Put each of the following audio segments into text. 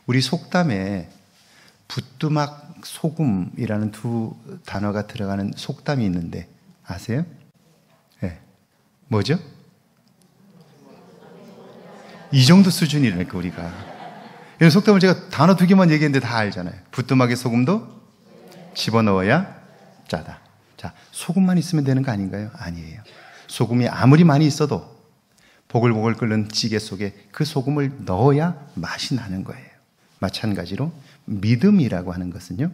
우리 속담에 부뚜막 소금이라는 두 단어가 들어가는 속담이 있는데 아세요? 네. 뭐죠? 이 정도 수준이라니까 우리가. 이런 속담을 제가 단어 두 개만 얘기했는데 다 알잖아요. 부뚜막에 소금도 집어넣어야 짜다. 자, 소금만 있으면 되는 거 아닌가요? 아니에요. 소금이 아무리 많이 있어도 보글보글 끓는 찌개 속에 그 소금을 넣어야 맛이 나는 거예요. 마찬가지로 믿음이라고 하는 것은요,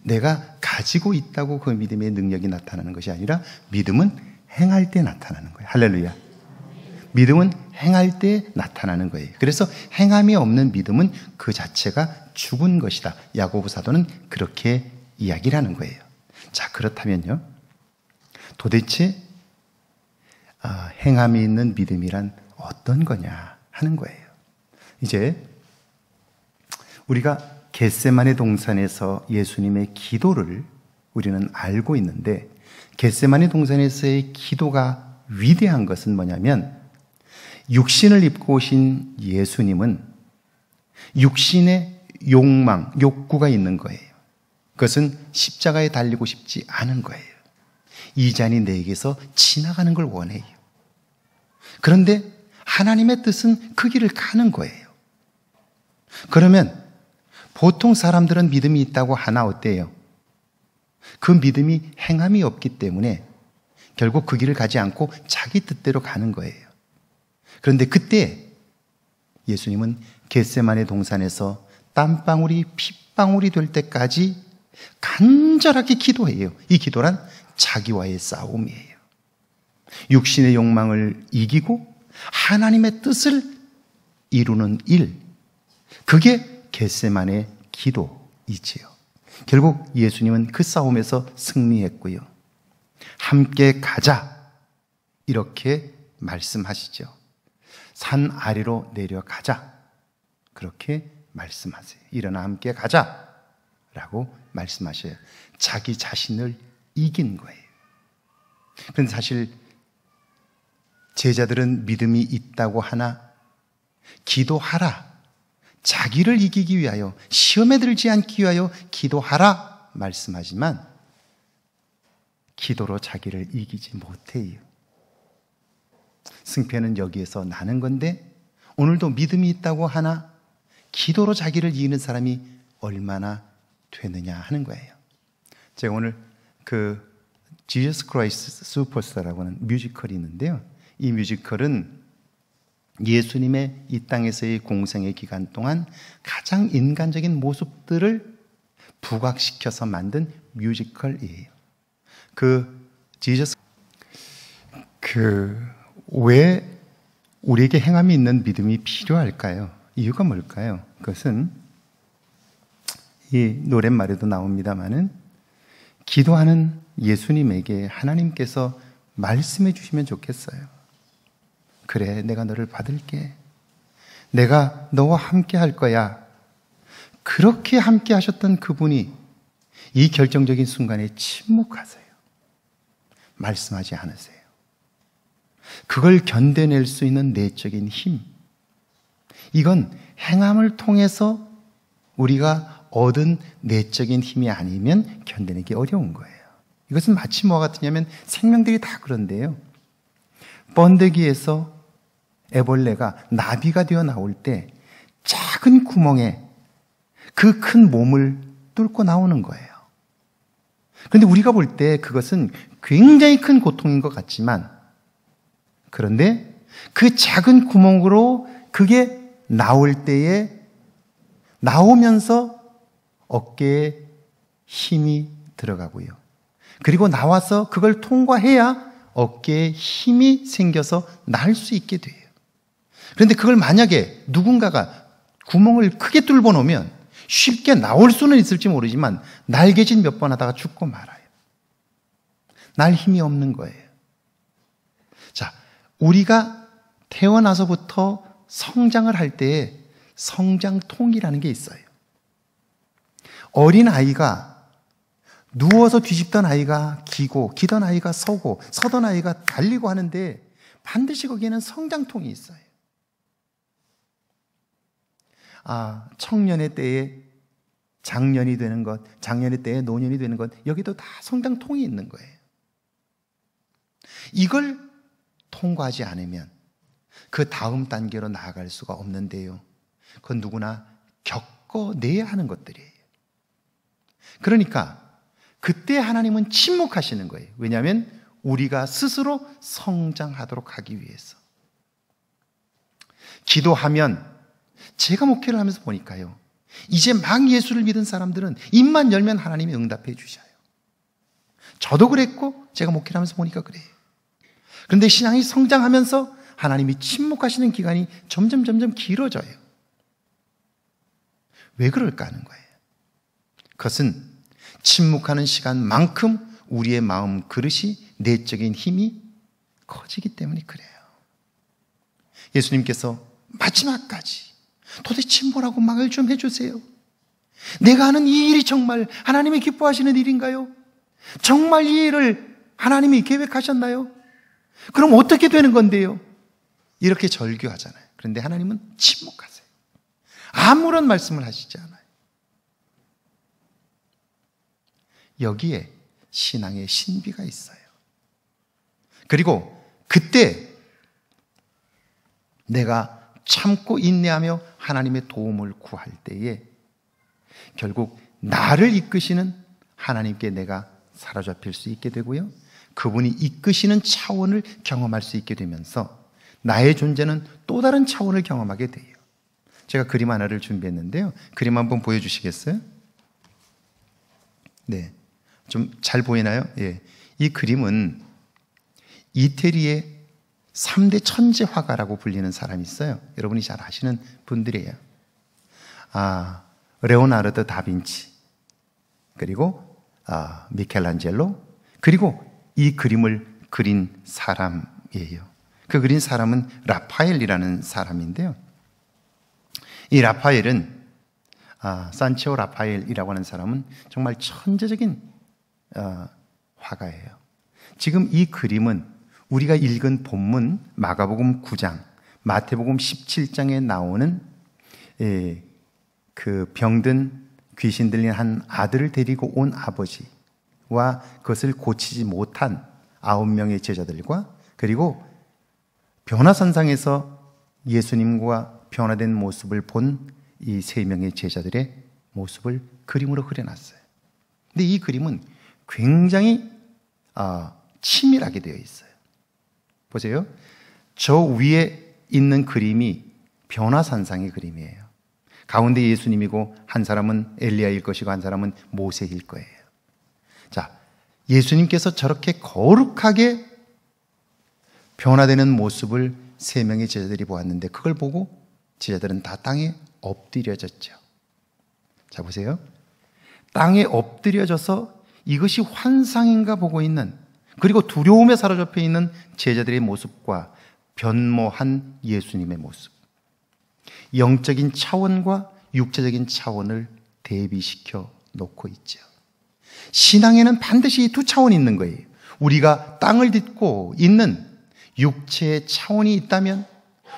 내가 가지고 있다고 그 믿음의 능력이 나타나는 것이 아니라 믿음은 행할 때 나타나는 거예요. 할렐루야. 믿음은 행할 때 나타나는 거예요. 그래서 행함이 없는 믿음은 그 자체가 죽은 것이다. 야고보 사도는 그렇게 이야기를 하는 거예요. 자, 그렇다면요, 도대체 행함이 있는 믿음이란 어떤 거냐 하는 거예요. 이제 우리가 겟세마네 동산에서 예수님의 기도를 우리는 알고 있는데, 겟세마네 동산에서의 기도가 위대한 것은 뭐냐면, 육신을 입고 오신 예수님은 육신의 욕망, 욕구가 있는 거예요. 그것은 십자가에 달리고 싶지 않은 거예요. 이 잔이 내게서 지나가는 걸 원해요. 그런데 하나님의 뜻은 그 길을 가는 거예요. 그러면 보통 사람들은 믿음이 있다고 하나 어때요? 그 믿음이 행함이 없기 때문에 결국 그 길을 가지 않고 자기 뜻대로 가는 거예요. 그런데 그때 예수님은 겟세마네 동산에서 땀방울이 핏방울이 될 때까지 간절하게 기도해요. 이 기도란 자기와의 싸움이에요. 육신의 욕망을 이기고 하나님의 뜻을 이루는 일, 그게 겟세마네 기도이지요. 결국 예수님은 그 싸움에서 승리했고요. 함께 가자 이렇게 말씀하시죠. 산 아래로 내려가자 그렇게 말씀하세요. 일어나 함께 가자 라고 말씀하셔요. 자기 자신을 이긴 거예요. 그런데 사실 제자들은 믿음이 있다고 하나 기도하라, 자기를 이기기 위하여, 시험에 들지 않기 위하여 기도하라 말씀하지만 기도로 자기를 이기지 못해요. 승패는 여기에서 나는 건데, 오늘도 믿음이 있다고 하나 기도로 자기를 이기는 사람이 얼마나 되느냐 하는 거예요. 제가 오늘 그 Jesus Christ Superstar라고 하는 뮤지컬이 있는데요, 이 뮤지컬은 예수님의 이 땅에서의 공생의 기간 동안 가장 인간적인 모습들을 부각시켜서 만든 뮤지컬이에요. 왜 우리에게 행함이 있는 믿음이 필요할까요? 이유가 뭘까요? 그것은 이 노랫말에도 나옵니다마는, 기도하는 예수님에게 하나님께서 말씀해 주시면 좋겠어요. 그래, 내가 너를 받을게. 내가 너와 함께 할 거야. 그렇게 함께 하셨던 그분이 이 결정적인 순간에 침묵하세요. 말씀하지 않으세요. 그걸 견뎌낼 수 있는 내적인 힘, 이건 행함을 통해서 우리가 얻은 내적인 힘이 아니면 견뎌내기 어려운 거예요. 이것은 마치 뭐와 같으냐면, 생명들이 다 그런데요, 번데기에서 애벌레가 나비가 되어 나올 때 작은 구멍에 그 큰 몸을 뚫고 나오는 거예요. 그런데 우리가 볼 때 그것은 굉장히 큰 고통인 것 같지만, 그런데 그 작은 구멍으로 그게 나올 때에 나오면서 어깨에 힘이 들어가고요. 그리고 나와서 그걸 통과해야 어깨에 힘이 생겨서 날 수 있게 돼요. 그런데 그걸 만약에 누군가가 구멍을 크게 뚫어 놓으면 쉽게 나올 수는 있을지 모르지만 날개짓 몇 번 하다가 죽고 말아요. 날 힘이 없는 거예요. 자, 우리가 태어나서부터 성장을 할 때에 성장통이라는 게 있어요. 어린 아이가 누워서 뒤집던 아이가 기고, 기던 아이가 서고, 서던 아이가 달리고 하는데 반드시 거기에는 성장통이 있어요. 청년의 때에 장년이 되는 것, 장년의 때에 노년이 되는 것, 여기도 다 성장 통이 있는 거예요. 이걸 통과하지 않으면 그 다음 단계로 나아갈 수가 없는데요. 그건 누구나 겪어내야 하는 것들이에요. 그러니까 그때 하나님은 침묵하시는 거예요. 왜냐하면 우리가 스스로 성장하도록 하기 위해서. 기도하면, 제가 목회를 하면서 보니까요, 이제 막 예수를 믿은 사람들은 입만 열면 하나님이 응답해 주셔요. 저도 그랬고 제가 목회를 하면서 보니까 그래요. 그런데 신앙이 성장하면서 하나님이 침묵하시는 기간이 점점 길어져요. 왜 그럴까 하는 거예요. 그것은 침묵하는 시간만큼 우리의 마음 그릇이, 내적인 힘이 커지기 때문에 그래요. 예수님께서 마지막까지 도대체 뭐라고 말을 좀 해주세요. 내가 하는 이 일이 정말 하나님이 기뻐하시는 일인가요? 정말 이 일을 하나님이 계획하셨나요? 그럼 어떻게 되는 건데요? 이렇게 절규하잖아요. 그런데 하나님은 침묵하세요. 아무런 말씀을 하시지 않아요. 여기에 신앙의 신비가 있어요. 그리고 그때 내가 참고 인내하며 하나님의 도움을 구할 때에 결국 나를 이끄시는 하나님께 내가 사로잡힐 수 있게 되고요, 그분이 이끄시는 차원을 경험할 수 있게 되면서 나의 존재는 또 다른 차원을 경험하게 돼요. 제가 그림 하나를 준비했는데요. 그림 한번 보여주시겠어요? 네, 좀 잘 보이나요? 예. 이 그림은 이태리의 3대 천재 화가라고 불리는 사람이 있어요. 여러분이 잘 아시는 분들이에요. 레오나르도 다빈치, 그리고 미켈란젤로, 그리고 이 그림을 그린 사람이에요. 그 그린 사람은 라파엘이라는 사람인데요. 이 라파엘은 산치오 라파엘이라고 하는 사람은 정말 천재적인 화가예요. 지금 이 그림은 우리가 읽은 본문 마가복음 9장, 마태복음 17장에 나오는 그 병든 귀신 들린 한 아들을 데리고 온 아버지와 그것을 고치지 못한 9명의 제자들과, 그리고 변화산상에서 예수님과 변화된 모습을 본 이 3명의 제자들의 모습을 그림으로 그려놨어요. 근데 이 그림은 굉장히 치밀하게 되어 있어요. 보세요. 저 위에 있는 그림이 변화산상의 그림이에요. 가운데 예수님이고 한 사람은 엘리야일 것이고 한 사람은 모세일 거예요. 자, 예수님께서 저렇게 거룩하게 변화되는 모습을 3명의 제자들이 보았는데 그걸 보고 제자들은 다 땅에 엎드려졌죠. 자, 보세요. 땅에 엎드려져서 이것이 환상인가 보고 있는, 그리고 두려움에 사로잡혀 있는 제자들의 모습과 변모한 예수님의 모습, 영적인 차원과 육체적인 차원을 대비시켜 놓고 있죠. 신앙에는 반드시 이 두 차원이 있는 거예요. 우리가 땅을 딛고 있는 육체의 차원이 있다면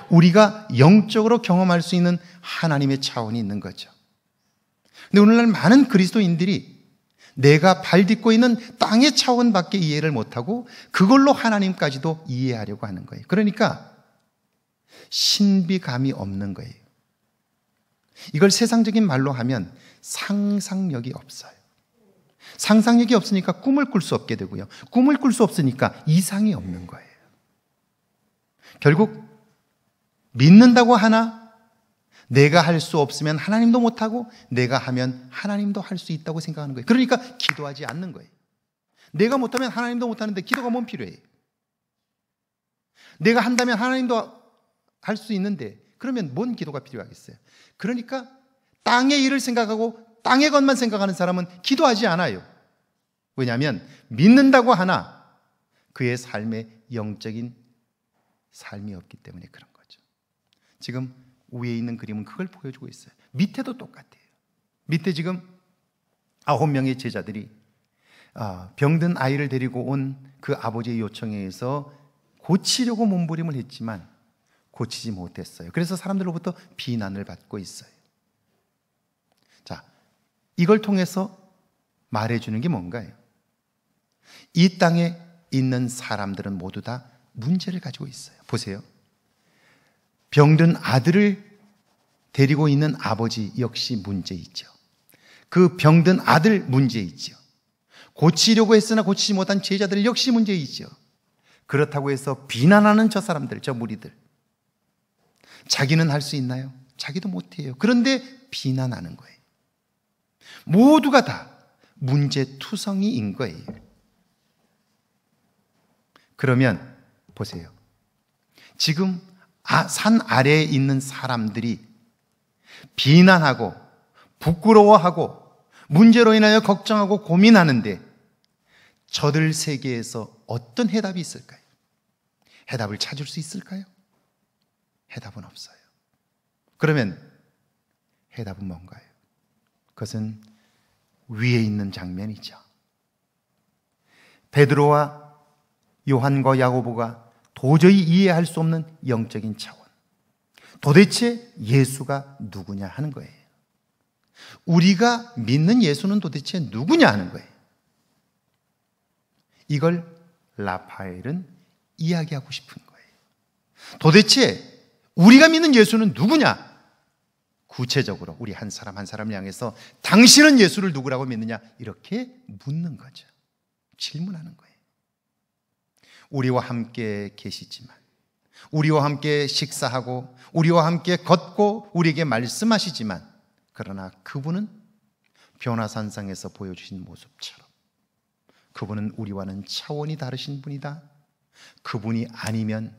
우리가 영적으로 경험할 수 있는 하나님의 차원이 있는 거죠. 근데 오늘날 많은 그리스도인들이 내가 발 딛고 있는 땅의 차원밖에 이해를 못하고 그걸로 하나님까지도 이해하려고 하는 거예요. 그러니까 신비감이 없는 거예요. 이걸 세상적인 말로 하면 상상력이 없어요. 상상력이 없으니까 꿈을 꿀 수 없게 되고요. 꿈을 꿀 수 없으니까 이상이 없는 거예요. 결국 믿는다고 하나 내가 할 수 없으면 하나님도 못하고 내가 하면 하나님도 할 수 있다고 생각하는 거예요. 그러니까 기도하지 않는 거예요. 내가 못하면 하나님도 못하는데 기도가 뭔 필요해요? 내가 한다면 하나님도 할 수 있는데 그러면 뭔 기도가 필요하겠어요? 그러니까 땅의 일을 생각하고 땅의 것만 생각하는 사람은 기도하지 않아요. 왜냐하면 믿는다고 하나 그의 삶에 영적인 삶이 없기 때문에 그런 거죠. 지금 위에 있는 그림은 그걸 보여주고 있어요. 밑에도 똑같아요. 밑에 지금 9명의 제자들이 병든 아이를 데리고 온 그 아버지의 요청에 의해서 고치려고 몸부림을 했지만 고치지 못했어요. 그래서 사람들로부터 비난을 받고 있어요. 이걸 통해서 말해주는 게 뭔가요? 이 땅에 있는 사람들은 모두 다 문제를 가지고 있어요. 보세요. 병든 아들을 데리고 있는 아버지 역시 문제 있죠. 그 병든 아들 문제 있죠. 고치려고 했으나 고치지 못한 제자들 역시 문제 있죠. 그렇다고 해서 비난하는 저 사람들, 저 무리들. 자기는 할 수 있나요? 자기도 못해요. 그런데 비난하는 거예요. 모두가 다 문제투성이인 거예요. 그러면 보세요. 지금 산 아래에 있는 사람들이 비난하고 부끄러워하고 문제로 인하여 걱정하고 고민하는데 저들 세계에서 어떤 해답이 있을까요? 해답을 찾을 수 있을까요? 해답은 없어요. 그러면 해답은 뭔가요? 그것은 위에 있는 장면이죠. 베드로와 요한과 야고보가 도저히 이해할 수 없는 영적인 차원. 도대체 예수가 누구냐 하는 거예요. 우리가 믿는 예수는 도대체 누구냐 하는 거예요. 이걸 라파엘은 이야기하고 싶은 거예요. 도대체 우리가 믿는 예수는 누구냐? 구체적으로 우리 한 사람 한 사람을 향해서 당신은 예수를 누구라고 믿느냐? 이렇게 묻는 거죠. 질문하는 거예요. 우리와 함께 계시지만, 우리와 함께 식사하고 우리와 함께 걷고 우리에게 말씀하시지만, 그러나 그분은 변화산상에서 보여주신 모습처럼 그분은 우리와는 차원이 다르신 분이다. 그분이 아니면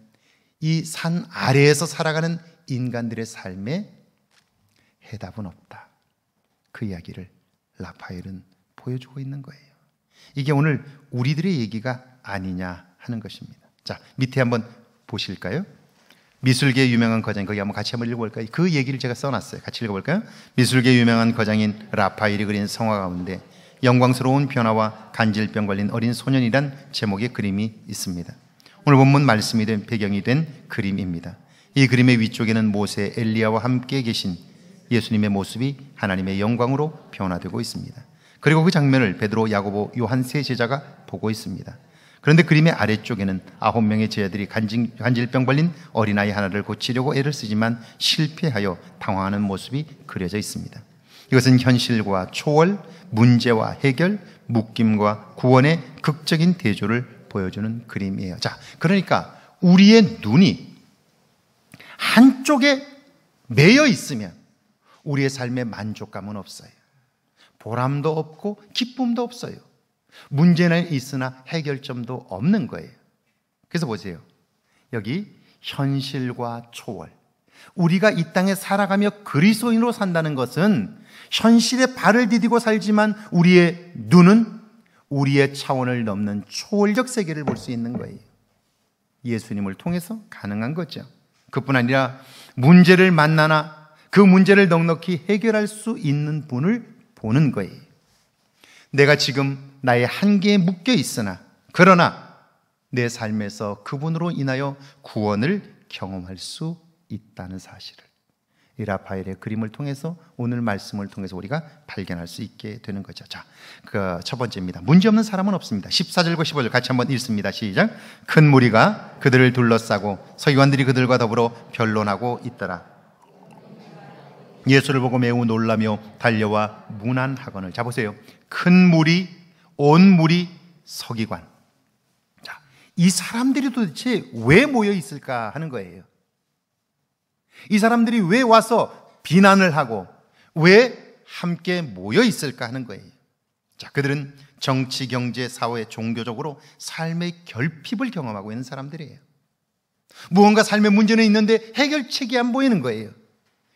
이 산 아래에서 살아가는 인간들의 삶에 해답은 없다. 그 이야기를 라파엘은 보여주고 있는 거예요. 이게 오늘 우리들의 얘기가 아니냐 하는 것입니다. 자, 밑에 한번 보실까요? 미술계의 유명한 거장, 거기 한번 같이 한번 읽어볼까요? 그 얘기를 제가 써놨어요. 같이 읽어볼까요? 미술계의 유명한 거장인 라파엘이 그린 성화 가운데 영광스러운 변화와 간질병 걸린 어린 소년이란 제목의 그림이 있습니다. 오늘 본문 말씀이 된 배경이 된 그림입니다. 이 그림의 위쪽에는 모세, 엘리야와 함께 계신 예수님의 모습이 하나님의 영광으로 변화되고 있습니다. 그리고 그 장면을 베드로, 야고보, 요한 세 제자가 보고 있습니다. 그런데 그림의 아래쪽에는 9명의 제자들이 간질병 걸린 어린아이 하나를 고치려고 애를 쓰지만 실패하여 당황하는 모습이 그려져 있습니다. 이것은 현실과 초월, 문제와 해결, 묶임과 구원의 극적인 대조를 보여주는 그림이에요. 자, 그러니까 우리의 눈이 한쪽에 매여 있으면 우리의 삶에 만족감은 없어요. 보람도 없고 기쁨도 없어요. 문제는 있으나 해결점도 없는 거예요. 그래서 보세요. 여기 현실과 초월. 우리가 이 땅에 살아가며 그리스도인으로 산다는 것은 현실에 발을 디디고 살지만 우리의 눈은 우리의 차원을 넘는 초월적 세계를 볼 수 있는 거예요. 예수님을 통해서 가능한 거죠. 그뿐 아니라 문제를 만나나 그 문제를 넉넉히 해결할 수 있는 분을 보는 거예요. 내가 지금 나의 한계에 묶여 있으나 그러나 내 삶에서 그분으로 인하여 구원을 경험할 수 있다는 사실을 이 라파엘의 그림을 통해서 오늘 말씀을 통해서 우리가 발견할 수 있게 되는 거죠. 자, 그 첫 번째입니다. 문제없는 사람은 없습니다. 14절과 15절 같이 한번 읽습니다. 시작. 큰 무리가 그들을 둘러싸고 서기관들이 그들과 더불어 변론하고 있더라. 예수를 보고 매우 놀라며 달려와 문안하거늘. 자, 보세요. 큰 무리, 온 무리, 서기관. 자, 이 사람들이 도대체 왜 모여 있을까 하는 거예요. 이 사람들이 왜 와서 비난을 하고 왜 함께 모여 있을까 하는 거예요. 자, 그들은 정치, 경제, 사회, 종교적으로 삶의 결핍을 경험하고 있는 사람들이에요. 무언가 삶의 문제는 있는데 해결책이 안 보이는 거예요.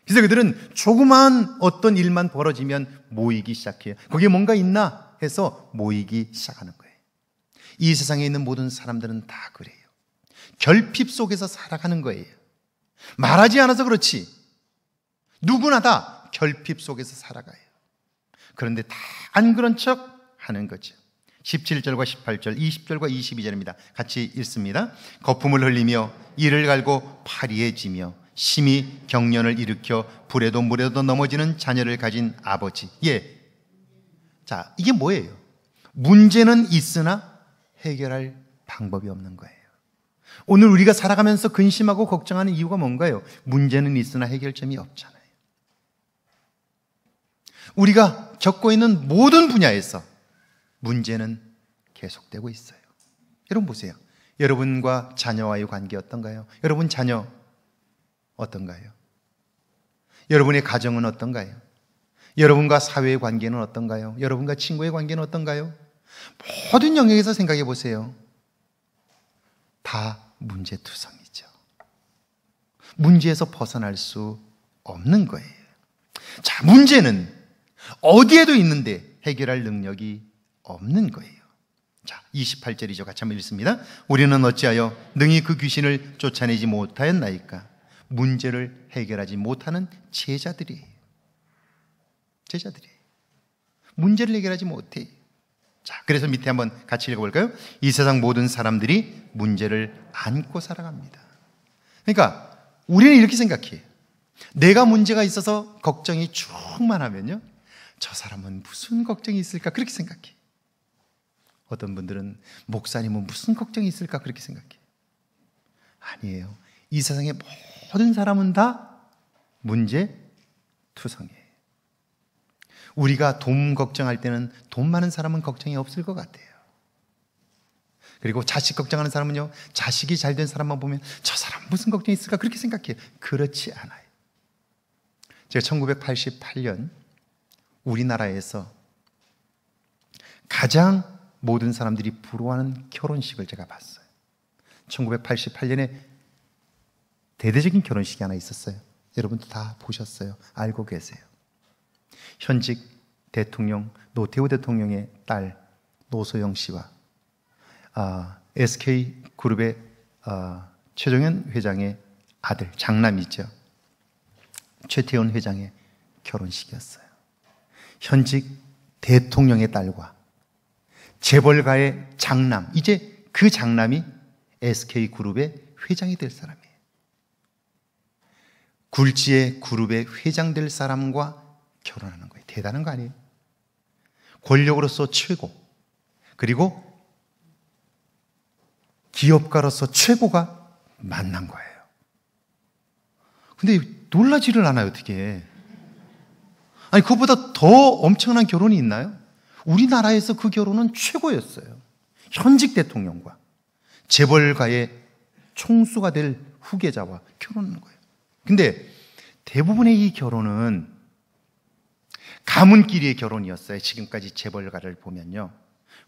그래서 그들은 조그마한 어떤 일만 벌어지면 모이기 시작해요. 거기에 뭔가 있나 해서 모이기 시작하는 거예요. 이 세상에 있는 모든 사람들은 다 그래요. 결핍 속에서 살아가는 거예요. 말하지 않아서 그렇지 누구나 다 결핍 속에서 살아가요. 그런데 다 안 그런 척 하는 거죠. 17절과 18절, 20절과 22절입니다. 같이 읽습니다. 거품을 흘리며 이를 갈고 파리에 지며 심히 경련을 일으켜 불에도 물에도 넘어지는 자녀를 가진 아버지. 예, 자, 이게 뭐예요? 문제는 있으나 해결할 방법이 없는 거예요. 오늘 우리가 살아가면서 근심하고 걱정하는 이유가 뭔가요? 문제는 있으나 해결점이 없잖아요. 우리가 겪고 있는 모든 분야에서 문제는 계속되고 있어요. 여러분 보세요. 여러분과 자녀와의 관계 어떤가요? 여러분 자녀 어떤가요? 여러분의 가정은 어떤가요? 여러분과 사회의 관계는 어떤가요? 여러분과 친구의 관계는 어떤가요? 모든 영역에서 생각해 보세요. 다 문제투성이죠. 문제에서 벗어날 수 없는 거예요. 자, 문제는 어디에도 있는데 해결할 능력이 없는 거예요. 자, 28절이죠. 같이 한번 읽습니다. 우리는 어찌하여 능히 그 귀신을 쫓아내지 못하였나이까? 문제를 해결하지 못하는 제자들이에요. 제자들이에요. 문제를 해결하지 못해요. 자, 그래서 밑에 한번 같이 읽어볼까요? 이 세상 모든 사람들이 문제를 안고 살아갑니다. 그러니까 우리는 이렇게 생각해요. 내가 문제가 있어서 걱정이 충만하면요, 저 사람은 무슨 걱정이 있을까 그렇게 생각해. 어떤 분들은 목사님은 무슨 걱정이 있을까 그렇게 생각해. 아니에요. 이 세상의 모든 사람은 다 문제투성이에요. 우리가 돈 걱정할 때는 돈 많은 사람은 걱정이 없을 것 같아요. 그리고 자식 걱정하는 사람은요, 자식이 잘 된 사람만 보면 저 사람 무슨 걱정이 있을까 그렇게 생각해요. 그렇지 않아요. 제가 1988년 우리나라에서 가장 모든 사람들이 부러워하는 결혼식을 제가 봤어요. 1988년에 대대적인 결혼식이 하나 있었어요. 여러분도 다 보셨어요. 알고 계세요. 현직 대통령 노태우 대통령의 딸 노소영 씨와 SK그룹의 최종현 회장의 아들, 장남이죠. 최태원 회장의 결혼식이었어요. 현직 대통령의 딸과 재벌가의 장남, 이제 그 장남이 SK그룹의 회장이 될 사람이에요. 굴지의 그룹의 회장 될 사람과 결혼하는 거예요. 대단한 거 아니에요? 권력으로서 최고, 그리고 기업가로서 최고가 만난 거예요. 근데 놀라지를 않아요, 어떻게. 아니, 그것보다 더 엄청난 결혼이 있나요? 우리나라에서 그 결혼은 최고였어요. 현직 대통령과 재벌가의 총수가 될 후계자와 결혼하는 거예요. 근데 대부분의 이 결혼은 가문끼리의 결혼이었어요. 지금까지 재벌가를 보면요,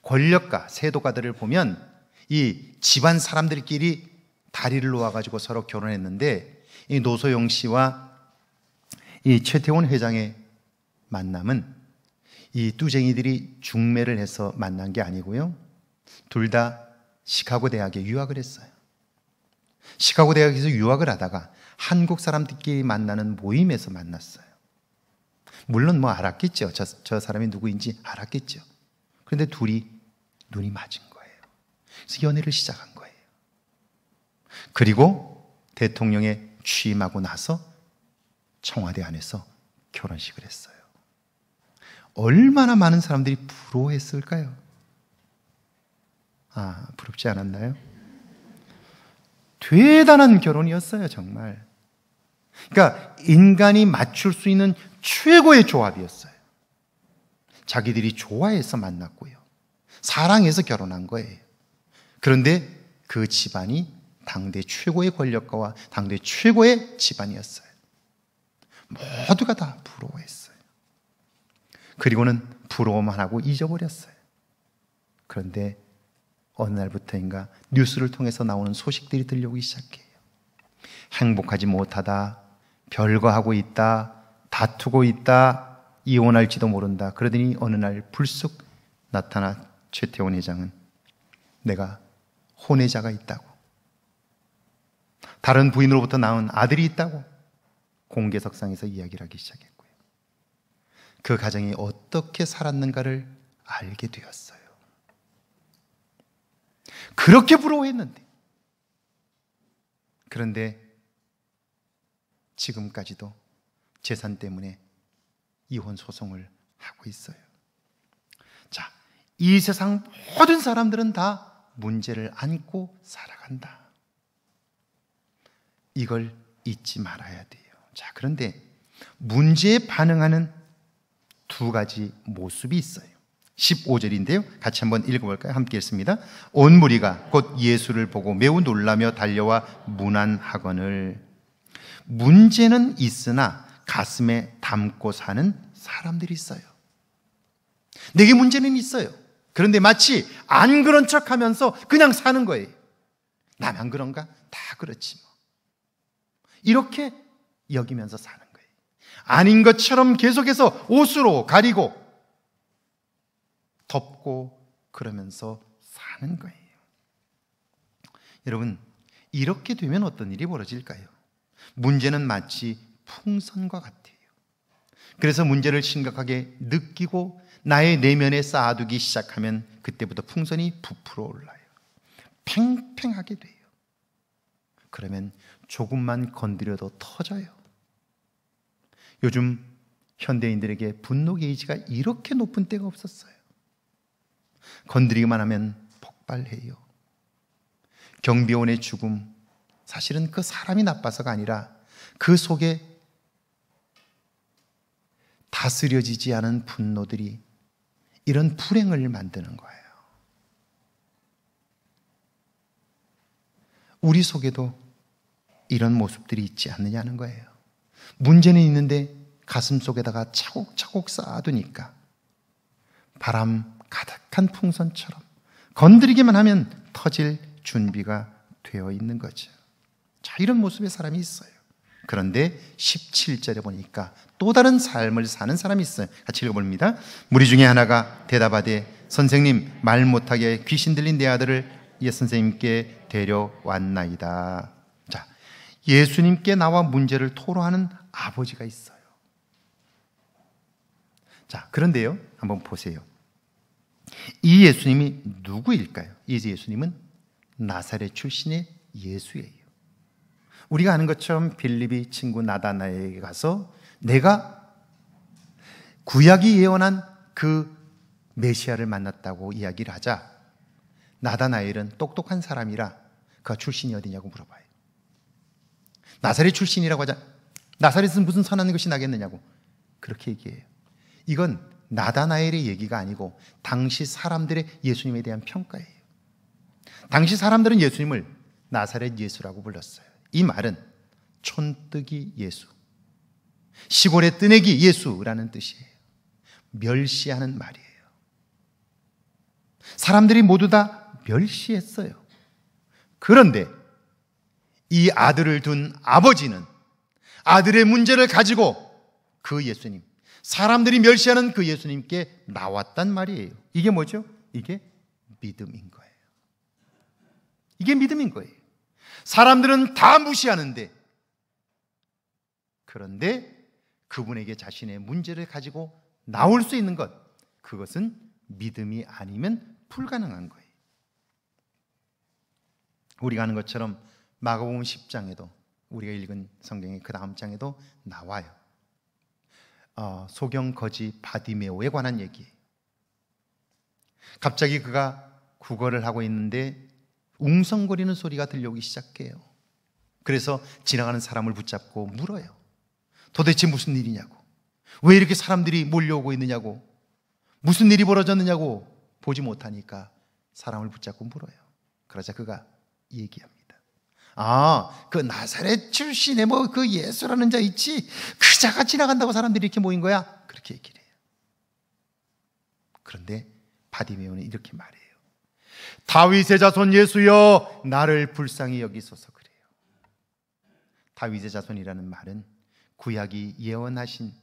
권력가, 세도가들을 보면 이 집안 사람들끼리 다리를 놓아가지고 서로 결혼했는데, 이 노소영 씨와 이 최태원 회장의 만남은 이 뚜쟁이들이 중매를 해서 만난 게 아니고요, 둘 다 시카고 대학에 유학을 했어요. 시카고 대학에서 유학을 하다가 한국 사람들끼리 만나는 모임에서 만났어요. 물론 뭐 알았겠죠. 저 사람이 누구인지 알았겠죠. 그런데 둘이 눈이 맞은 거예요. 그래서 연애를 시작한 거예요. 그리고 대통령에 취임하고 나서 청와대 안에서 결혼식을 했어요. 얼마나 많은 사람들이 부러워했을까요? 부럽지 않았나요? 대단한 결혼이었어요, 정말. 그러니까 인간이 맞출 수 있는 최고의 조합이었어요. 자기들이 좋아해서 만났고요, 사랑해서 결혼한 거예요. 그런데 그 집안이 당대 최고의 권력가와 당대 최고의 집안이었어요. 모두가 다 부러워했어요. 그리고는 부러워만 하고 잊어버렸어요. 그런데 어느 날부터인가 뉴스를 통해서 나오는 소식들이 들려오기 시작해요. 행복하지 못하다, 별거하고 있다, 다투고 있다, 이혼할지도 모른다. 그러더니 어느 날 불쑥 나타나 최태원 회장은 내가 혼외자가 있다고, 다른 부인으로부터 낳은 아들이 있다고 공개석상에서 이야기를 하기 시작했고요. 그 가정이 어떻게 살았는가를 알게 되었어요. 그렇게 부러워했는데, 그런데 지금까지도 재산 때문에 이혼 소송을 하고 있어요. 이 세상 모든 사람들은 다 문제를 안고 살아간다. 이걸 잊지 말아야 돼요. 자, 그런데 문제에 반응하는 두 가지 모습이 있어요. 15절인데요. 같이 한번 읽어볼까요? 함께 읽습니다. 온 무리가 곧 예수를 보고 매우 놀라며 달려와 문안하거늘. 문제는 있으나 가슴에 담고 사는 사람들이 있어요. 내게 문제는 있어요. 그런데 마치 안 그런 척 하면서 그냥 사는 거예요. 나만 그런가? 다 그렇지 뭐. 이렇게 여기면서 사는 거예요. 아닌 것처럼 계속해서 옷으로 가리고 덮고 그러면서 사는 거예요. 여러분, 이렇게 되면 어떤 일이 벌어질까요? 문제는 마치 풍선과 같아요. 그래서 문제를 심각하게 느끼고 나의 내면에 쌓아두기 시작하면 그때부터 풍선이 부풀어 올라요. 팽팽하게 돼요. 그러면 조금만 건드려도 터져요. 요즘 현대인들에게 분노 게이지가 이렇게 높은 때가 없었어요. 건드리기만 하면 폭발해요. 경비원의 죽음, 사실은 그 사람이 나빠서가 아니라 그 속에 다스려지지 않은 분노들이 이런 불행을 만드는 거예요. 우리 속에도 이런 모습들이 있지 않느냐는 거예요. 문제는 있는데 가슴 속에다가 차곡차곡 쌓아두니까 바람 가득한 풍선처럼 건드리기만 하면 터질 준비가 되어 있는 거죠. 자, 이런 모습의 사람이 있어요. 그런데 17절에 보니까 또 다른 삶을 사는 사람이 있어요. 같이 읽어봅니다. 무리 중에 하나가 대답하되 선생님, 말 못하게 귀신 들린 내 아들을 예 선생님께 데려왔나이다. 자, 예수님께 나와 문제를 토로하는 아버지가 있어요. 자, 그런데요, 한번 보세요. 이 예수님이 누구일까요? 이 예수님은 나사렛 출신의 예수예요. 우리가 아는 것처럼 빌립이 친구 나다나엘에게 가서 내가 구약이 예언한 그 메시아를 만났다고 이야기를 하자 나다나엘은 똑똑한 사람이라 그 출신이 어디냐고 물어봐요. 나사렛 출신이라고 하자 나사렛은 무슨 선한 것이 나겠느냐고 그렇게 얘기해요. 이건 나다나엘의 얘기가 아니고 당시 사람들의 예수님에 대한 평가예요. 당시 사람들은 예수님을 나사렛 예수라고 불렀어요. 이 말은 촌뜨기 예수, 시골의 뜨내기 예수라는 뜻이에요. 멸시하는 말이에요. 사람들이 모두 다 멸시했어요. 그런데 이 아들을 둔 아버지는 아들의 문제를 가지고 그 예수님, 사람들이 멸시하는 그 예수님께 나왔단 말이에요. 이게 뭐죠? 이게 믿음인 거예요. 이게 믿음인 거예요. 사람들은 다 무시하는데 그런데 그분에게 자신의 문제를 가지고 나올 수 있는 것, 그것은 믿음이 아니면 불가능한 거예요. 우리가 아는 것처럼 마가복음 10장에도 우리가 읽은 성경의 그 다음 장에도 나와요. 소경 거지 바디메오에 관한 얘기예요. 갑자기 그가 구걸을 하고 있는데 웅성거리는 소리가 들려오기 시작해요. 그래서 지나가는 사람을 붙잡고 물어요. 도대체 무슨 일이냐고, 왜 이렇게 사람들이 몰려오고 있느냐고, 무슨 일이 벌어졌느냐고 보지 못하니까 사람을 붙잡고 물어요. 그러자 그가 얘기합니다. 그 나사렛 출신의 그 예수라는 자 있지, 그 자가 지나간다고 사람들이 이렇게 모인 거야. 그렇게 얘기를 해요. 그런데 바디메오는 이렇게 말해요. 다윗의 자손 예수여, 나를 불쌍히 여기소서. 그래요. 다윗의 자손이라는 말은 구약이 예언하신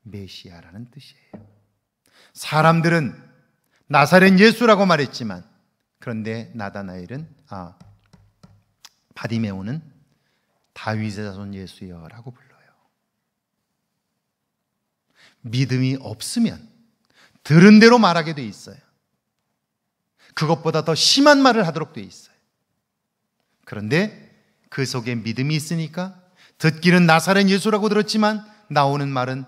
메시아라는 뜻이에요. 사람들은 나사렛 예수라고 말했지만 그런데 나다나엘은 바디메오는 다윗의 자손 예수여라고 불러요. 믿음이 없으면 들은 대로 말하게 돼 있어요. 그것보다 더 심한 말을 하도록 돼 있어요. 그런데 그 속에 믿음이 있으니까 듣기는 나사렛 예수라고 들었지만 나오는 말은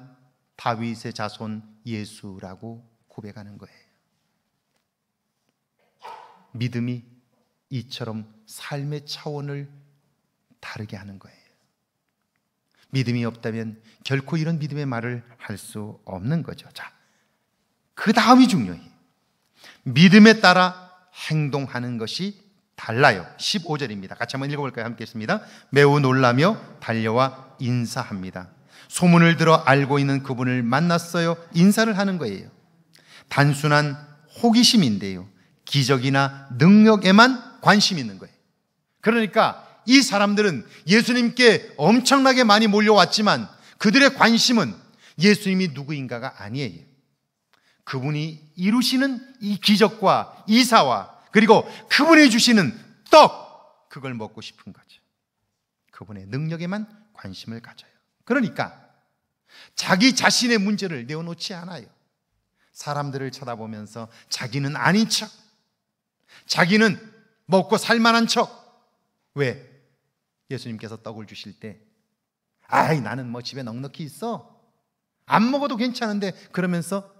다윗의 자손 예수라고 고백하는 거예요. 믿음이 이처럼 삶의 차원을 다르게 하는 거예요. 믿음이 없다면 결코 이런 믿음의 말을 할 수 없는 거죠. 자, 그 다음이 중요해요. 믿음에 따라 행동하는 것이 달라요. 15절입니다. 같이 한번 읽어볼까요? 함께 했습니다. 매우 놀라며 달려와 인사합니다. 소문을 들어 알고 있는 그분을 만났어요. 인사를 하는 거예요. 단순한 호기심인데요, 기적이나 능력에만 관심 있는 거예요. 그러니까 이 사람들은 예수님께 엄청나게 많이 몰려왔지만 그들의 관심은 예수님이 누구인가가 아니에요. 그분이 이루시는 이 기적과 이사와 그리고 그분이 주시는 떡, 그걸 먹고 싶은 거죠. 그분의 능력에만 관심을 가져요. 그러니까 자기 자신의 문제를 내어놓지 않아요. 사람들을 쳐다보면서 자기는 아닌 척, 자기는 먹고 살만한 척. 왜? 예수님께서 떡을 주실 때 아이, 나는 뭐 집에 넉넉히 있어, 안 먹어도 괜찮은데, 그러면서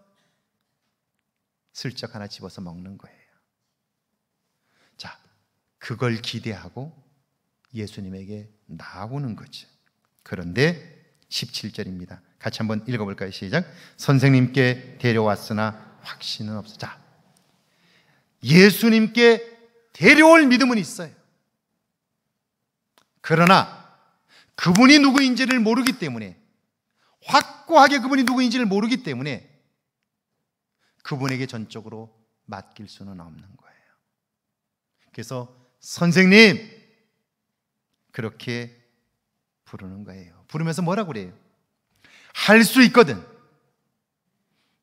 슬쩍 하나 집어서 먹는 거예요. 자, 그걸 기대하고 예수님에게 나오는 거죠. 그런데 17절입니다. 같이 한번 읽어볼까요? 시작. 선생님께 데려왔으나 확신은 없어. 자, 예수님께 데려올 믿음은 있어요. 그러나 그분이 누구인지를 모르기 때문에, 확고하게 그분이 누구인지를 모르기 때문에 그분에게 전적으로 맡길 수는 없는 거예요. 그래서 선생님, 그렇게 부르는 거예요. 부르면서 뭐라고 그래요? 할 수 있거든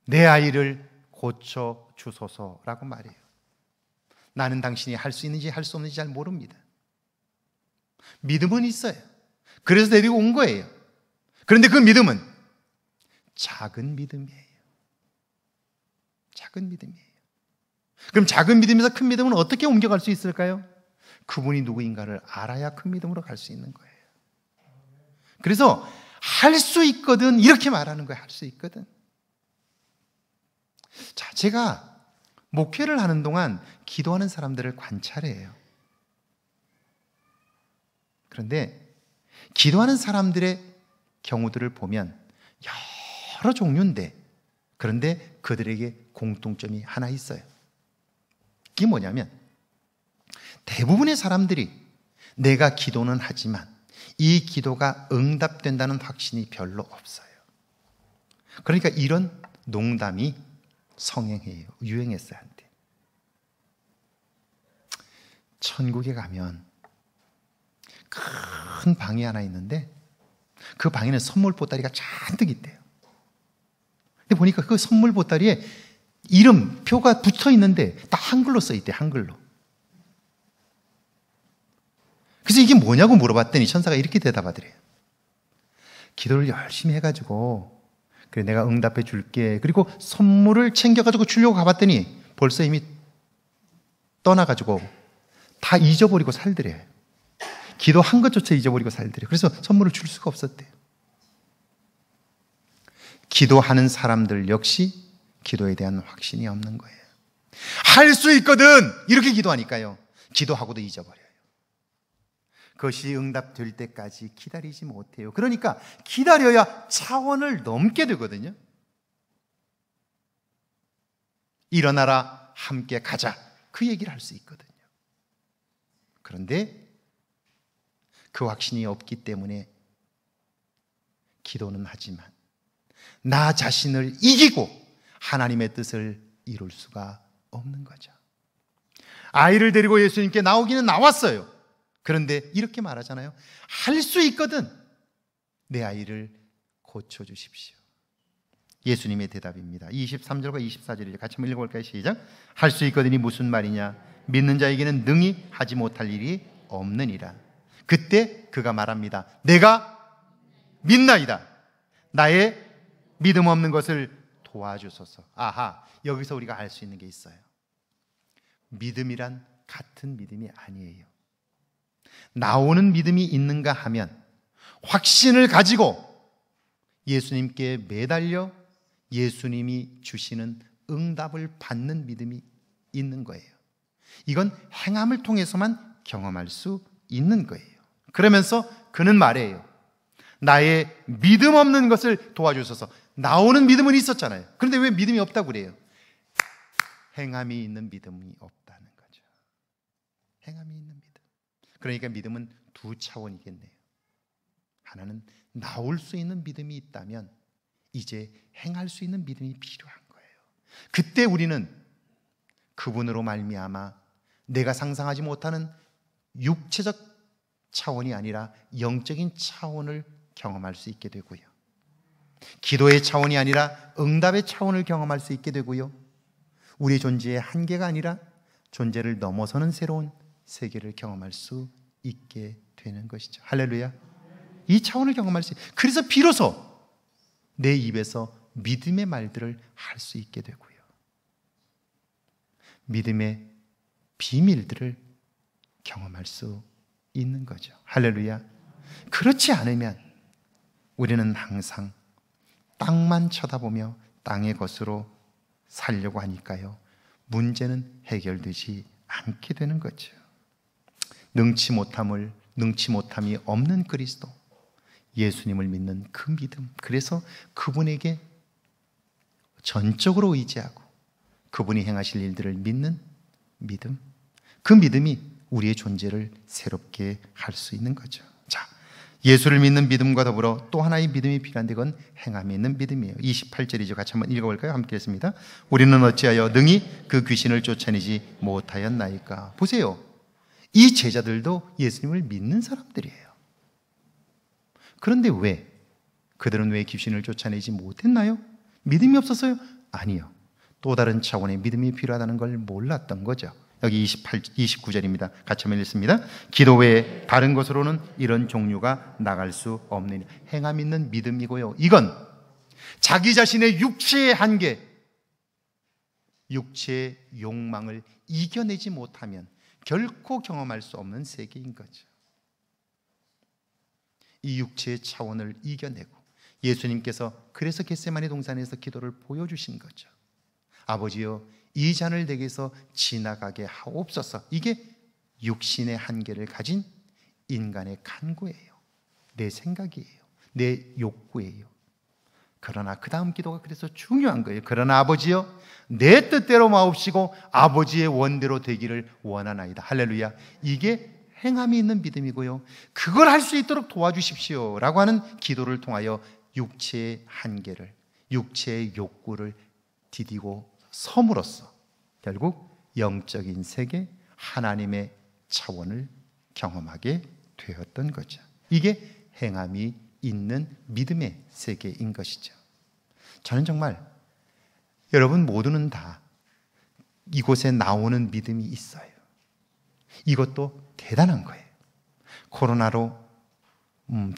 내 아이를 고쳐 주소서라고 말해요. 나는 당신이 할 수 있는지 할 수 없는지 잘 모릅니다. 믿음은 있어요. 그래서 데리고 온 거예요. 그런데 그 믿음은 작은 믿음이에요. 작은 믿음이에요. 그럼 작은 믿음에서 큰 믿음은 어떻게 옮겨갈 수 있을까요? 그분이 누구인가를 알아야 큰 믿음으로 갈 수 있는 거예요. 그래서 할 수 있거든, 이렇게 말하는 거예요. 할 수 있거든. 자, 제가 목회를 하는 동안 기도하는 사람들을 관찰해요. 그런데 기도하는 사람들의 경우들을 보면 여러 종류인데, 그런데 그들에게 공통점이 하나 있어요. 그게 뭐냐면, 대부분의 사람들이 내가 기도는 하지만 이 기도가 응답된다는 확신이 별로 없어요. 그러니까 이런 농담이 성행해요. 유행했어요, 한때. 천국에 가면 큰 방이 하나 있는데 그 방에는 선물 보따리가 잔뜩 있대요. 근데 보니까 그 선물 보따리에 이름표가 붙어 있는데 다 한글로 써 있대, 한글로. 그래서 이게 뭐냐고 물어봤더니 천사가 이렇게 대답하더래요. 기도를 열심히 해가지고 그래, 내가 응답해 줄게. 그리고 선물을 챙겨가지고 주려고 가봤더니 벌써 이미 떠나가지고 다 잊어버리고 살더래요. 기도한 것조차 잊어버리고 살더래요. 그래서 선물을 줄 수가 없었대요. 기도하는 사람들 역시 기도에 대한 확신이 없는 거예요. 할 수 있거든, 이렇게 기도하니까요, 기도하고도 잊어버려요. 그것이 응답될 때까지 기다리지 못해요. 그러니까 기다려야 차원을 넘게 되거든요. 일어나라, 함께 가자, 그 얘기를 할 수 있거든요. 그런데 그 확신이 없기 때문에 기도는 하지만 나 자신을 이기고 하나님의 뜻을 이룰 수가 없는 거죠. 아이를 데리고 예수님께 나오기는 나왔어요. 그런데 이렇게 말하잖아요. 할 수 있거든 내 아이를 고쳐주십시오. 예수님의 대답입니다. 23절과 24절이죠. 같이 한번 읽어볼까요? 시작. 할 수 있거든이 무슨 말이냐? 믿는 자에게는 능히 하지 못할 일이 없느니라. 그때 그가 말합니다. 내가 믿나이다. 나의 믿음 없는 것을 도와주소서. 아하, 여기서 우리가 알 수 있는 게 있어요. 믿음이란 같은 믿음이 아니에요. 나오는 믿음이 있는가 하면 확신을 가지고 예수님께 매달려 예수님이 주시는 응답을 받는 믿음이 있는 거예요. 이건 행함을 통해서만 경험할 수 있는 거예요. 그러면서 그는 말해요. 나의 믿음 없는 것을 도와주셔서. 나오는 믿음은 있었잖아요. 그런데 왜 믿음이 없다고 그래요? 행함이 있는 믿음이 없다는 거죠. 행함이 있는 믿음. 그러니까 믿음은 두 차원이겠네요. 하나는 나올 수 있는 믿음이 있다면 이제 행할 수 있는 믿음이 필요한 거예요. 그때 우리는 그분으로 말미암아 내가 상상하지 못하는 육체적 차원이 아니라 영적인 차원을 경험할 수 있게 되고요. 기도의 차원이 아니라 응답의 차원을 경험할 수 있게 되고요. 우리의 존재의 한계가 아니라 존재를 넘어서는 새로운 세계를 경험할 수 있게 되는 것이죠. 할렐루야. 이 차원을 경험할 수 있어요. 그래서 비로소 내 입에서 믿음의 말들을 할 수 있게 되고요. 믿음의 비밀들을 경험할 수 있는 거죠. 할렐루야. 그렇지 않으면 우리는 항상 땅만 쳐다보며 땅의 것으로 살려고 하니까요. 문제는 해결되지 않게 되는 거죠. 능치 못함이 없는 그리스도, 예수님을 믿는 그 믿음, 그래서 그분에게 전적으로 의지하고 그분이 행하실 일들을 믿는 믿음, 그 믿음이 우리의 존재를 새롭게 할 수 있는 거죠. 자, 예수를 믿는 믿음과 더불어 또 하나의 믿음이 필요한데 그건 행함이 있는 믿음이에요. 28절이죠. 같이 한번 읽어볼까요? 함께 했습니다. 우리는 어찌하여 능히 그 귀신을 쫓아내지 못하였나이까. 보세요. 이 제자들도 예수님을 믿는 사람들이에요. 그런데 왜? 그들은 왜 귀신을 쫓아내지 못했나요? 믿음이 없었어요? 아니요. 또 다른 차원의 믿음이 필요하다는 걸 몰랐던 거죠. 여기 29절입니다. 같이 한번 읽습니다. 기도 외에 다른 것으로는 이런 종류가 나갈 수 없느니. 행함 있는 믿음이고요. 이건 자기 자신의 육체의 한계, 육체의 욕망을 이겨내지 못하면 결코 경험할 수 없는 세계인 거죠. 이 육체의 차원을 이겨내고 예수님께서 그래서 겟세마네 동산에서 기도를 보여주신 거죠. 아버지여, 이 잔을 내게서 지나가게 하옵소서. 이게 육신의 한계를 가진 인간의 간구예요. 내 생각이에요. 내 욕구예요. 그러나 그 다음 기도가 그래서 중요한 거예요. 그러나 아버지여, 내 뜻대로 마옵시고 아버지의 원대로 되기를 원하나이다. 할렐루야. 이게 행함이 있는 믿음이고요. 그걸 할 수 있도록 도와주십시오 라고 하는 기도를 통하여 육체의 한계를, 육체의 욕구를 디디고 섬으로써 결국 영적인 세계, 하나님의 차원을 경험하게 되었던 거죠. 이게 행함이 있는 믿음의 세계인 것이죠. 저는 정말 여러분 모두는 다 이곳에 나오는 믿음이 있어요. 이것도 대단한 거예요. 코로나로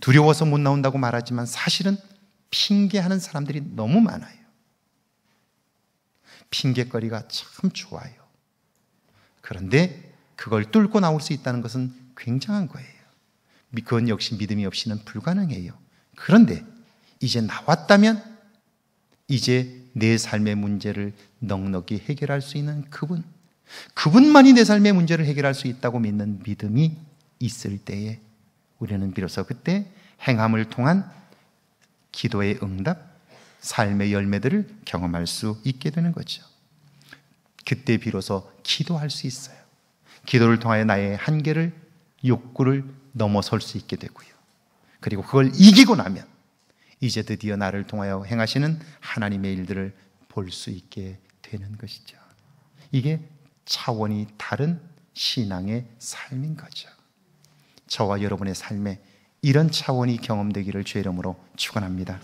두려워서 못 나온다고 말하지만 사실은 핑계하는 사람들이 너무 많아요. 핑계거리가 참 좋아요. 그런데 그걸 뚫고 나올 수 있다는 것은 굉장한 거예요. 그건 역시 믿음이 없이는 불가능해요. 그런데 이제 나왔다면 이제 내 삶의 문제를 넉넉히 해결할 수 있는 그분만이 내 삶의 문제를 해결할 수 있다고 믿는 믿음이 있을 때에 우리는 비로소 그때 행함을 통한 기도의 응답, 삶의 열매들을 경험할 수 있게 되는 거죠. 그때 비로소 기도할 수 있어요. 기도를 통하여 나의 한계를, 욕구를 넘어설 수 있게 되고요. 그리고 그걸 이기고 나면 이제 드디어 나를 통하여 행하시는 하나님의 일들을 볼 수 있게 되는 것이죠. 이게 차원이 다른 신앙의 삶인 거죠. 저와 여러분의 삶에 이런 차원이 경험되기를 주의 이름으로 축원합니다.